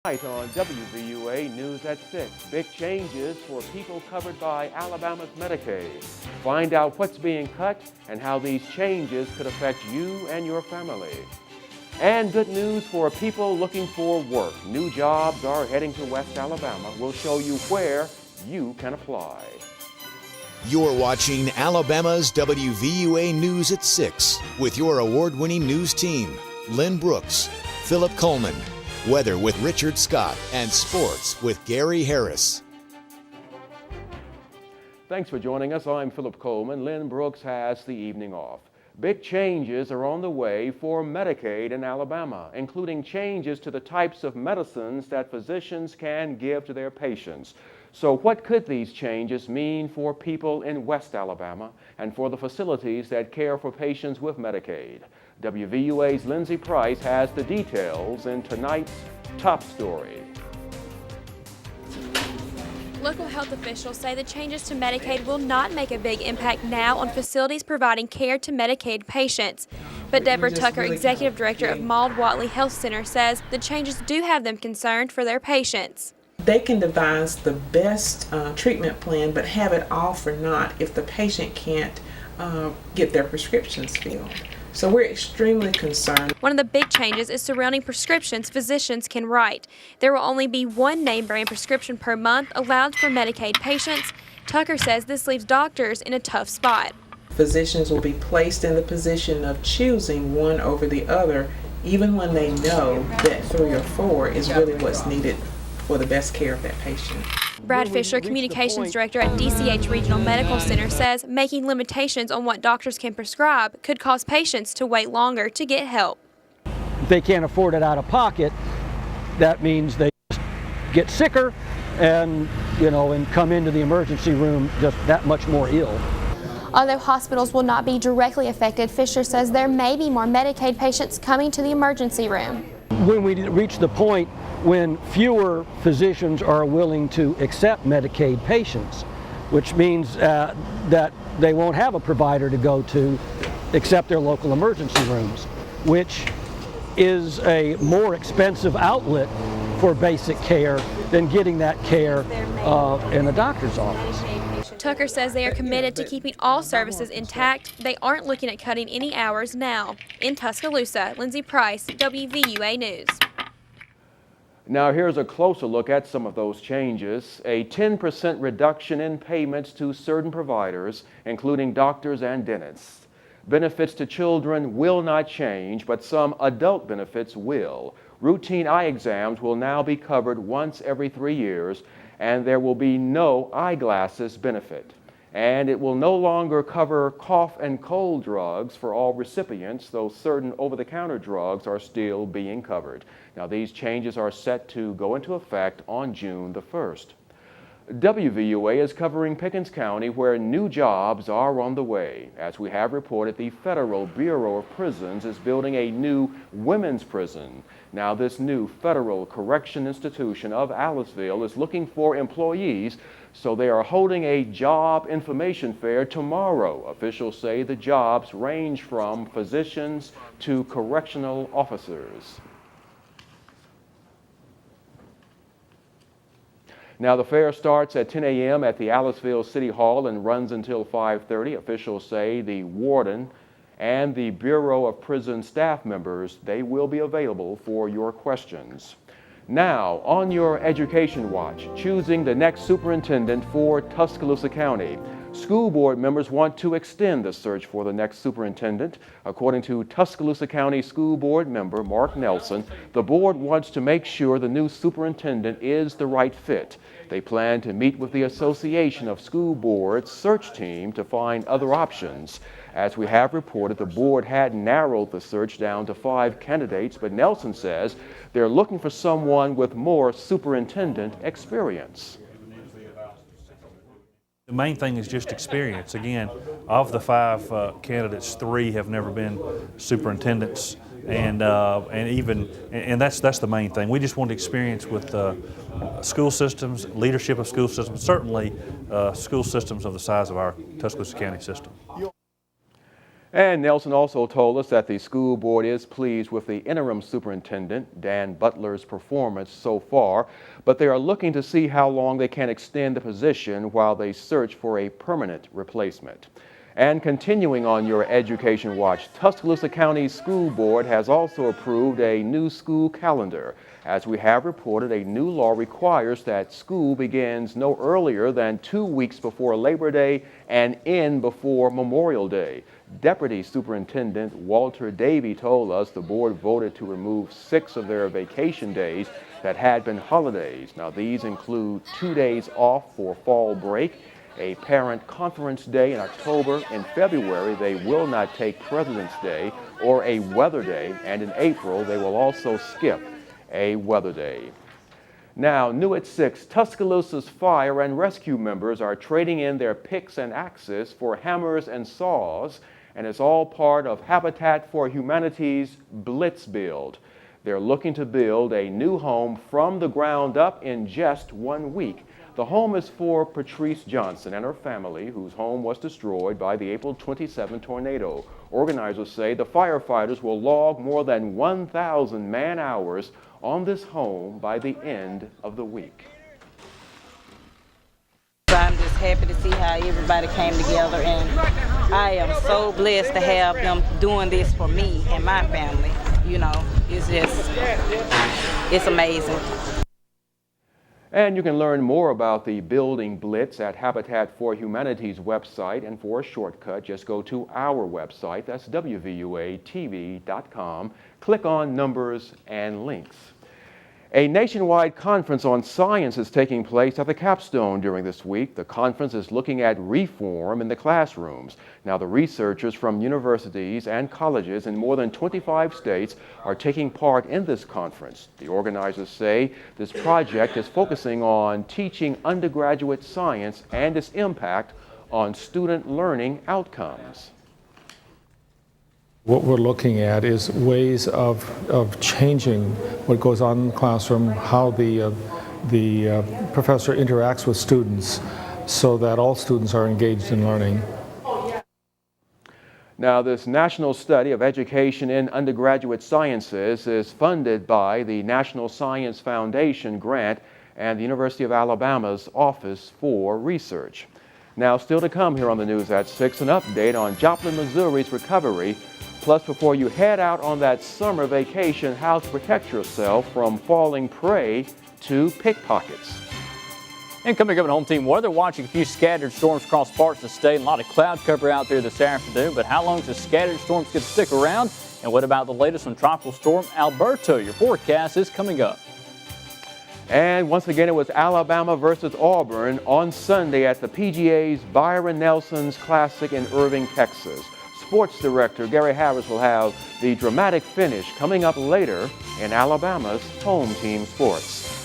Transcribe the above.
Tonight on WVUA News at 6, big changes for people covered by Alabama's Medicaid. Find out what's being cut and how these changes could affect you and your family. And good news for people looking for work. New jobs are heading to West Alabama. We'll show you where you can apply. You're watching Alabama's WVUA News at 6 with your award-winning news team, Lynn Brooks, Philip Coleman, weather with Richard Scott, and sports with Gary Harris. Thanks for joining us. I'm Philip Coleman. Lynn Brooks has the evening off. Big changes are on the way for Medicaid in Alabama, including changes to the types of medicines that physicians can give to their patients. So what could these changes mean for people in West Alabama and for the facilities that care for patients with Medicaid? WVUA's Lindsay Price has the details in tonight's top story. Local health officials say the changes to Medicaid will not make a big impact now on facilities providing care to Medicaid patients. But Deborah Tucker, Executive Director of Maude Whatley Health Center, says the changes do have them concerned for their patients. They can devise the best treatment plan, but have it all for naught if the patient can't get their prescriptions filled. So we're extremely concerned. One of the big changes is surrounding prescriptions physicians can write. There will only be one name brand prescription per month allowed for Medicaid patients. Tucker says this leaves doctors in a tough spot. Physicians will be placed in the position of choosing one over the other, even when they know that 3 or 4 is really what's needed for the best care of that patient. Brad Fisher, Communications Director at DCH Regional Medical Center, says making limitations on what doctors can prescribe could cause patients to wait longer to get help. If they can't afford it out of pocket, that means they get sicker and come into the emergency room just that much more ill. Although hospitals will not be directly affected, Fisher says there may be more Medicaid patients coming to the emergency room. When we reach the point when fewer physicians are willing to accept Medicaid patients, which means that they won't have a provider to go to except their local emergency rooms, which is a more expensive outlet for basic care than getting that care in a doctor's office. Tucker says they are committed to keeping all services intact. They aren't looking at cutting any hours now. In Tuscaloosa, Lindsay Price, WVUA News. Now here's a closer look at some of those changes. A 10% reduction in payments to certain providers, including doctors and dentists. Benefits to children will not change, but some adult benefits will. Routine eye exams will now be covered once every 3 years, and there will be no eyeglasses benefit. And it will no longer cover cough and cold drugs for all recipients, though certain over-the-counter drugs are still being covered. Now, these changes are set to go into effect on June the 1st. WVUA is covering Pickens County, where new jobs are on the way. As we have reported, the Federal Bureau of Prisons is building a new women's prison. Now, this new Federal Correction Institution of Aliceville is looking for employees, so they are holding a job information fair tomorrow. Officials say the jobs range from physicians to correctional officers. Now, the fair starts at 10 a.m. at the Aliceville City Hall and runs until 5:30. Officials say the warden and the Bureau of Prison staff members, they will be available for your questions. Now, on your education watch, choosing the next superintendent for Tuscaloosa County. School board members want to extend the search for the next superintendent. According to Tuscaloosa County School Board member Mark Nelson, the board wants to make sure the new superintendent is the right fit. They plan to meet with the Association of School Boards search team to find other options. As we have reported, the board had narrowed the search down to 5 candidates, but Nelson says they're looking for someone with more superintendent experience. The main thing is just experience. Again, of the 5 candidates, 3 have never been superintendents, and that's the main thing. We just want experience with school systems, leadership of school systems, certainly school systems of the size of our Tuscaloosa County system. And Nelson also told us that the school board is pleased with the interim superintendent, Dan Butler's performance so far, but they are looking to see how long they can extend the position while they search for a permanent replacement. And continuing on your Education Watch, Tuscaloosa County School Board has also approved a new school calendar. As we have reported, a new law requires that school begins no earlier than 2 weeks before Labor Day and end before Memorial Day. Deputy Superintendent Walter Davey told us the board voted to remove 6 of their vacation days that had been holidays. Now, these include 2 days off for fall break, a parent conference day in October. In February, they will not take President's Day or a weather day, and in April, they will also skip a weather day. Now, new at 6, Tuscaloosa's fire and rescue members are trading in their picks and axes for hammers and saws, and it's all part of Habitat for Humanity's Blitz Build. They're looking to build a new home from the ground up in just 1 week. The home is for Patrice Johnson and her family, whose home was destroyed by the April 27 tornado. Organizers say the firefighters will log more than 1,000 man-hours on this home by the end of the week. I'm just happy to see how everybody came together, and I am so blessed to have them doing this for me and my family. You know, it's amazing. And you can learn more about the Building Blitz at Habitat for Humanity's website, and for a shortcut, just go to our website, that's WVUATV.com. Click on Numbers and Links. A nationwide conference on science is taking place at the Capstone during this week. The conference is looking at reform in the classrooms. Now, the researchers from universities and colleges in more than 25 states are taking part in this conference. The organizers say this project is focusing on teaching undergraduate science and its impact on student learning outcomes. What we're looking at is ways of changing what goes on in the classroom, how the professor interacts with students so that all students are engaged in learning. Now, this national study of education in undergraduate sciences is funded by the National Science Foundation grant and the University of Alabama's Office for Research. Now, still to come here on the News at 6, an update on Joplin, Missouri's recovery. Plus, before you head out on that summer vacation, how to protect yourself from falling prey to pickpockets. And coming up in Home Team Weather, watching a few scattered storms across parts of the state. A lot of cloud cover out there this afternoon, but how long does scattered storms get to stick around? And what about the latest on Tropical Storm Alberto? Your forecast is coming up. And once again, it was Alabama versus Auburn on Sunday at the PGA's Byron Nelson's Classic in Irving, Texas. Sports director Gary Harris will have the dramatic finish coming up later in Alabama's Home Team Sports.